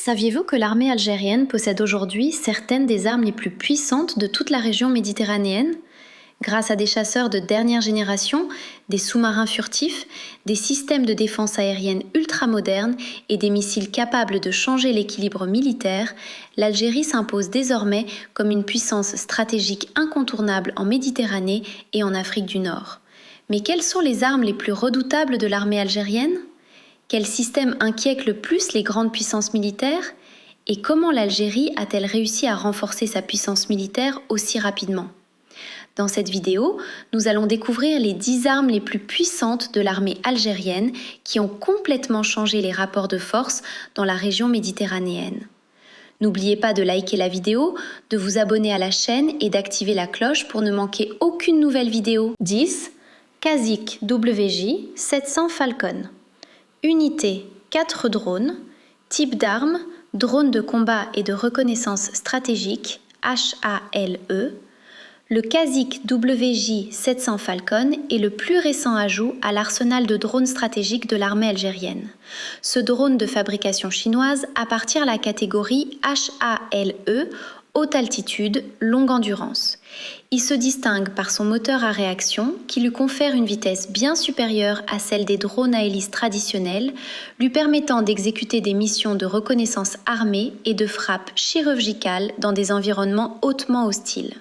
Saviez-vous que l'armée algérienne possède aujourd'hui certaines des armes les plus puissantes de toute la région méditerranéenne ? Grâce à des chasseurs de dernière génération, des sous-marins furtifs, des systèmes de défense aérienne ultramodernes et des missiles capables de changer l'équilibre militaire, l'Algérie s'impose désormais comme une puissance stratégique incontournable en Méditerranée et en Afrique du Nord. Mais quelles sont les armes les plus redoutables de l'armée algérienne ? Quel système inquiète le plus les grandes puissances militaires ? Et comment l'Algérie a-t-elle réussi à renforcer sa puissance militaire aussi rapidement ? Dans cette vidéo, nous allons découvrir les 10 armes les plus puissantes de l'armée algérienne qui ont complètement changé les rapports de force dans la région méditerranéenne. N'oubliez pas de liker la vidéo, de vous abonner à la chaîne et d'activer la cloche pour ne manquer aucune nouvelle vidéo. 10. Caziq WJ 700 Falcon. Unité 4 drones. Type d'arme, drone de combat et de reconnaissance stratégique, HALE. Le Caziq WJ 700 Falcon est le plus récent ajout à l'arsenal de drones stratégiques de l'armée algérienne. Ce drone de fabrication chinoise appartient à la catégorie HALE, haute altitude, longue endurance. Il se distingue par son moteur à réaction qui lui confère une vitesse bien supérieure à celle des drones à hélice traditionnels, lui permettant d'exécuter des missions de reconnaissance armée et de frappe chirurgicale dans des environnements hautement hostiles.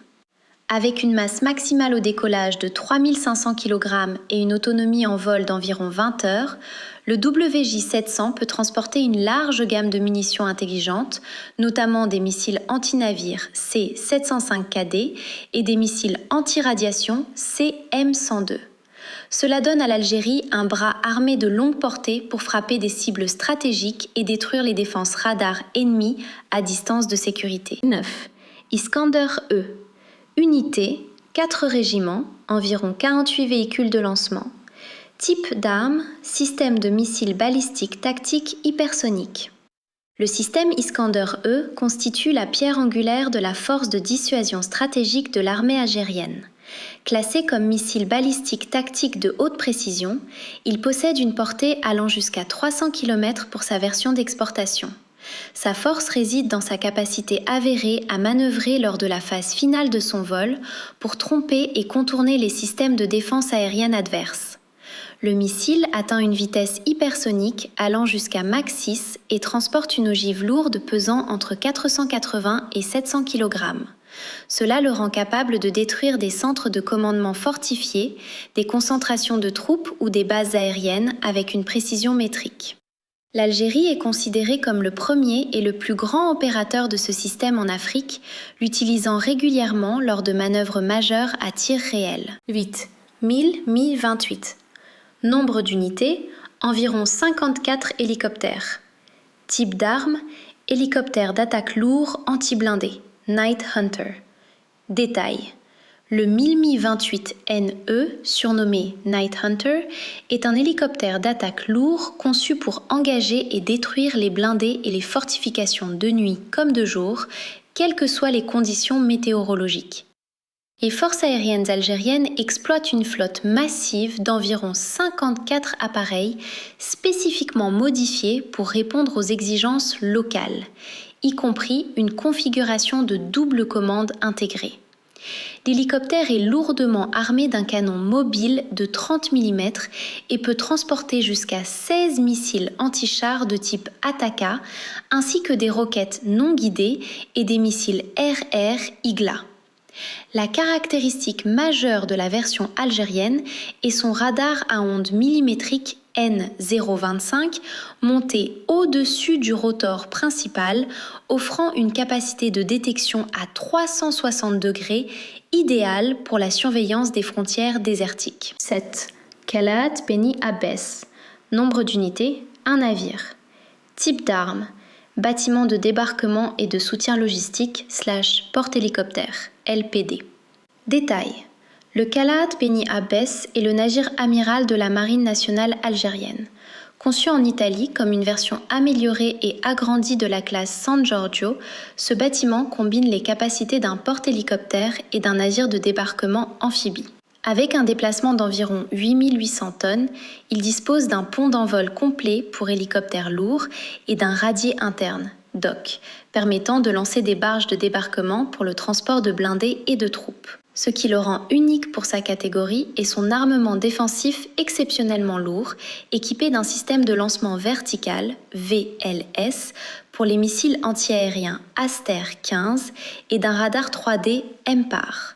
Avec une masse maximale au décollage de 3500 kg et une autonomie en vol d'environ 20 heures, le WJ-700 peut transporter une large gamme de munitions intelligentes, notamment des missiles anti-navires C-705KD et des missiles anti-radiation CM-102. Cela donne à l'Algérie un bras armé de longue portée pour frapper des cibles stratégiques et détruire les défenses radars ennemies à distance de sécurité. 9. Iskander-E. Unité, 4 régiments, environ 48 véhicules de lancement. Type d'arme, système de missiles balistiques tactiques hypersoniques. Le système Iskander-E constitue la pierre angulaire de la force de dissuasion stratégique de l'armée algérienne. Classé comme missile balistique tactique de haute précision, il possède une portée allant jusqu'à 300 km pour sa version d'exportation. Sa force réside dans sa capacité avérée à manœuvrer lors de la phase finale de son vol pour tromper et contourner les systèmes de défense aérienne adverses. Le missile atteint une vitesse hypersonique allant jusqu'à Mach 6 et transporte une ogive lourde pesant entre 480 et 700 kg. Cela le rend capable de détruire des centres de commandement fortifiés, des concentrations de troupes ou des bases aériennes avec une précision métrique. L'Algérie est considérée comme le premier et le plus grand opérateur de ce système en Afrique, l'utilisant régulièrement lors de manœuvres majeures à tir réel. 8. Mi-28. Nombre d'unités, environ 54 hélicoptères. Type d'arme, hélicoptère d'attaque lourd anti-blindé, Night Hunter. Détail. Le Mi-28NE, surnommé Night Hunter, est un hélicoptère d'attaque lourd conçu pour engager et détruire les blindés et les fortifications de nuit comme de jour, quelles que soient les conditions météorologiques. Les forces aériennes algériennes exploitent une flotte massive d'environ 54 appareils spécifiquement modifiés pour répondre aux exigences locales, y compris une configuration de double commande intégrée. L'hélicoptère est lourdement armé d'un canon mobile de 30 mm et peut transporter jusqu'à 16 missiles anti-chars de type Ataka, ainsi que des roquettes non guidées et des missiles RR Igla. La caractéristique majeure de la version algérienne est son radar à ondes millimétriques N025 monté au-dessus du rotor principal, offrant une capacité de détection à 360 degrés idéale pour la surveillance des frontières désertiques. 7. Khalat Beni Abbès. Nombre d'unités, 1 navire. Type d'arme, bâtiment de débarquement et de soutien logistique / porte-hélicoptère, LPD. Détail. Le Khalat Beni Abbès est le navire amiral de la Marine nationale algérienne. Conçu en Italie comme une version améliorée et agrandie de la classe San Giorgio, ce bâtiment combine les capacités d'un porte-hélicoptère et d'un navire de débarquement amphibie. Avec un déplacement d'environ 8800 tonnes, il dispose d'un pont d'envol complet pour hélicoptères lourds et d'un radier interne, dock, permettant de lancer des barges de débarquement pour le transport de blindés et de troupes. Ce qui le rend unique pour sa catégorie est son armement défensif exceptionnellement lourd, équipé d'un système de lancement vertical, VLS, pour les missiles antiaériens Aster 15 et d'un radar 3D MPAR.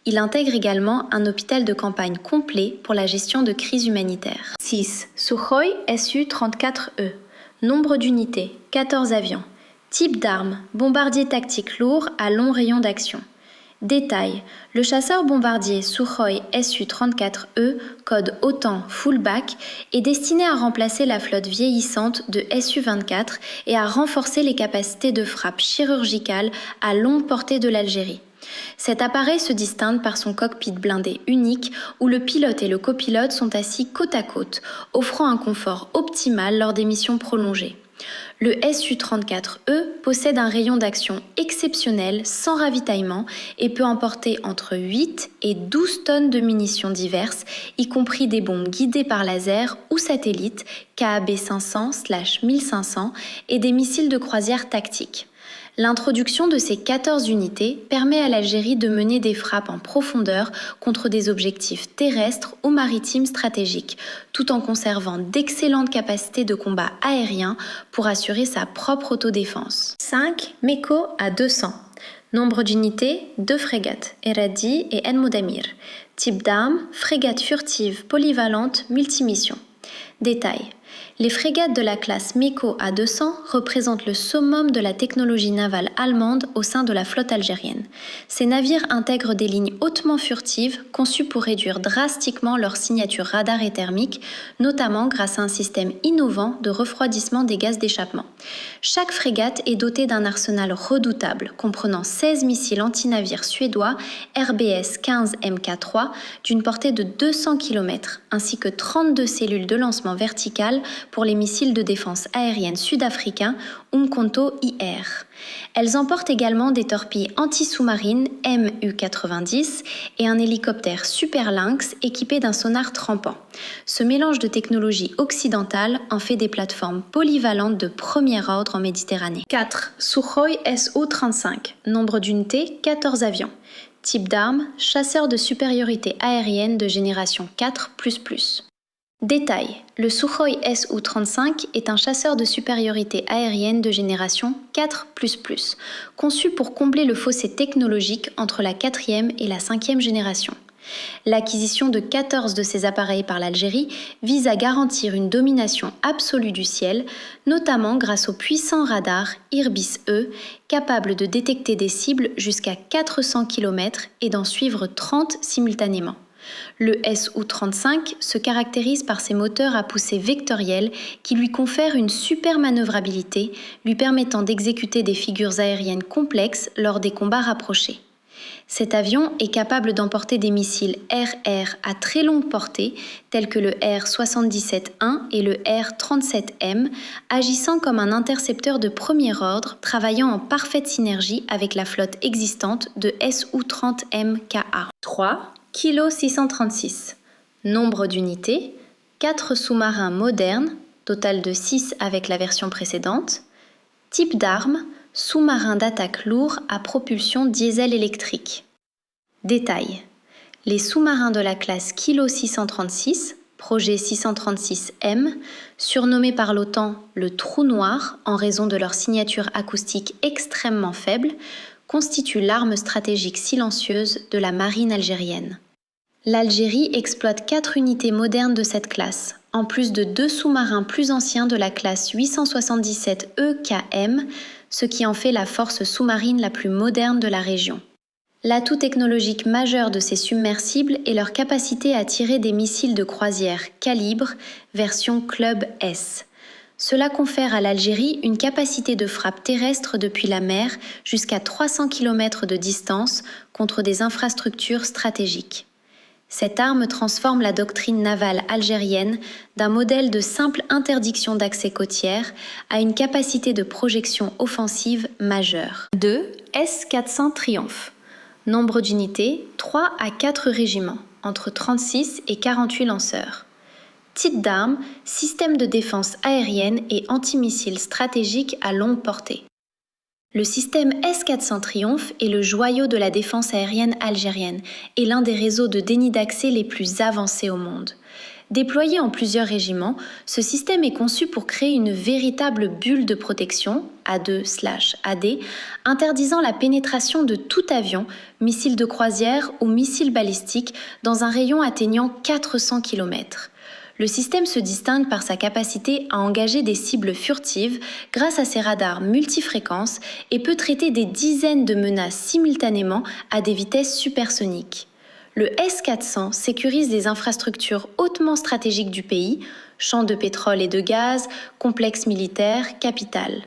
Il intègre également un hôpital de campagne complet pour la gestion de crises humanitaires. 6. Sukhoi Su-34E. Nombre d'unités, 14 avions. Type d'arme, bombardier tactique lourd à long rayon d'action. Détail, le chasseur-bombardier Sukhoi Su-34E, code OTAN Fullback, est destiné à remplacer la flotte vieillissante de Su-24 et à renforcer les capacités de frappe chirurgicale à longue portée de l'Algérie. Cet appareil se distingue par son cockpit blindé unique où le pilote et le copilote sont assis côte à côte, offrant un confort optimal lors des missions prolongées. Le Su-34E possède un rayon d'action exceptionnel sans ravitaillement et peut emporter entre 8 et 12 tonnes de munitions diverses, y compris des bombes guidées par laser ou satellite, KAB 500/1500 et des missiles de croisière tactiques. L'introduction de ces 14 unités permet à l'Algérie de mener des frappes en profondeur contre des objectifs terrestres ou maritimes stratégiques, tout en conservant d'excellentes capacités de combat aérien pour assurer sa propre autodéfense. 5. Meko A-200. Nombre d'unités, 2 frégates, Eradi et En Moudamir. Type d'arme, frégate furtive polyvalente multimission. Détail. Les frégates de la classe Meko A-200 représentent le summum de la technologie navale allemande au sein de la flotte algérienne. Ces navires intègrent des lignes hautement furtives conçues pour réduire drastiquement leur signature radar et thermique, notamment grâce à un système innovant de refroidissement des gaz d'échappement. Chaque frégate est dotée d'un arsenal redoutable, comprenant 16 missiles antinavires suédois RBS 15 MK3 d'une portée de 200 km, ainsi que 32 cellules de lancement verticales pour les missiles de défense aérienne sud-africains Umkhonto IR. Elles emportent également des torpilles anti-sous-marines MU-90 et un hélicoptère Super Lynx équipé d'un sonar trempant. Ce mélange de technologies occidentales en fait des plateformes polyvalentes de premier ordre en Méditerranée. 4. Sukhoi Su-35. Nombre d'unités, 14 avions. Type d'arme, chasseur de supériorité aérienne de génération 4++. Détail, le Sukhoi Su-35 est un chasseur de supériorité aérienne de génération 4++, conçu pour combler le fossé technologique entre la 4e et la 5e génération. L'acquisition de 14 de ces appareils par l'Algérie vise à garantir une domination absolue du ciel, notamment grâce au puissant radar Irbis-E, capable de détecter des cibles jusqu'à 400 km et d'en suivre 30 simultanément. Le Su-35 se caractérise par ses moteurs à poussée vectorielle qui lui confèrent une super manœuvrabilité, lui permettant d'exécuter des figures aériennes complexes lors des combats rapprochés. Cet avion est capable d'emporter des missiles RR à très longue portée, tels que le R-77-1 et le R-37M, agissant comme un intercepteur de premier ordre, travaillant en parfaite synergie avec la flotte existante de Su-30MKA. 3. Kilo 636. Nombre d'unités, 4 sous-marins modernes, total de 6 avec la version précédente. Type d'arme, sous-marin d'attaque lourd à propulsion diesel électrique. Détail. Les sous-marins de la classe Kilo 636, projet 636M, surnommés par l'OTAN le trou noir en raison de leur signature acoustique extrêmement faible, constituent l'arme stratégique silencieuse de la marine algérienne. L'Algérie exploite 4 unités modernes de cette classe, en plus de 2 sous-marins plus anciens de la classe 877 EKM, ce qui en fait la force sous-marine la plus moderne de la région. L'atout technologique majeur de ces submersibles est leur capacité à tirer des missiles de croisière calibre version Club S. Cela confère à l'Algérie une capacité de frappe terrestre depuis la mer jusqu'à 300 km de distance contre des infrastructures stratégiques. Cette arme transforme la doctrine navale algérienne d'un modèle de simple interdiction d'accès côtière à une capacité de projection offensive majeure. 2. S-400 Triomphe. Nombre d'unités, 3 à 4 régiments, entre 36 et 48 lanceurs. Type d'arme, système de défense aérienne et antimissile stratégique à longue portée. Le système S-400 Triomphe est le joyau de la défense aérienne algérienne et l'un des réseaux de déni d'accès les plus avancés au monde. Déployé en plusieurs régiments, ce système est conçu pour créer une véritable bulle de protection, A2/AD, interdisant la pénétration de tout avion, missile de croisière ou missile balistique dans un rayon atteignant 400 km. Le système se distingue par sa capacité à engager des cibles furtives grâce à ses radars multifréquences et peut traiter des dizaines de menaces simultanément à des vitesses supersoniques. Le S-400 sécurise les infrastructures hautement stratégiques du pays, champs de pétrole et de gaz, complexes militaires, capitales.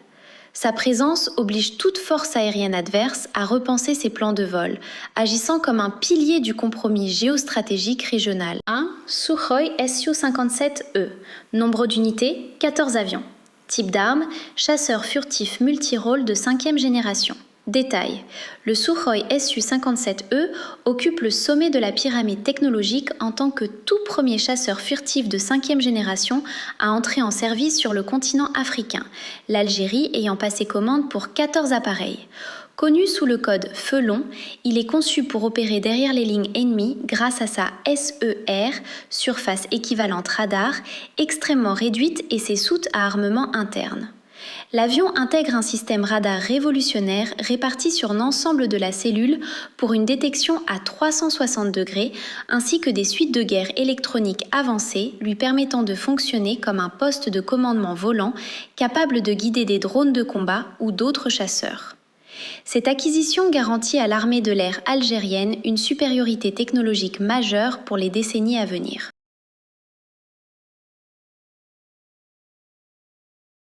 Sa présence oblige toute force aérienne adverse à repenser ses plans de vol, agissant comme un pilier du compromis géostratégique régional. 1. Sukhoi Su-57E. Nombre d'unités, 14 avions. Type d'arme, chasseur furtif multirôle de 5e génération. Détail. Le Sukhoi Su-57E occupe le sommet de la pyramide technologique en tant que tout premier chasseur furtif de 5e génération à entrer en service sur le continent africain, l'Algérie ayant passé commande pour 14 appareils. Connu sous le code Feu long, il est conçu pour opérer derrière les lignes ennemies grâce à sa SER, surface équivalente radar, extrêmement réduite et ses soutes à armement interne. L'avion intègre un système radar révolutionnaire réparti sur l'ensemble de la cellule pour une détection à 360 degrés ainsi que des suites de guerre électroniques avancées lui permettant de fonctionner comme un poste de commandement volant capable de guider des drones de combat ou d'autres chasseurs. Cette acquisition garantit à l'armée de l'air algérienne une supériorité technologique majeure pour les décennies à venir.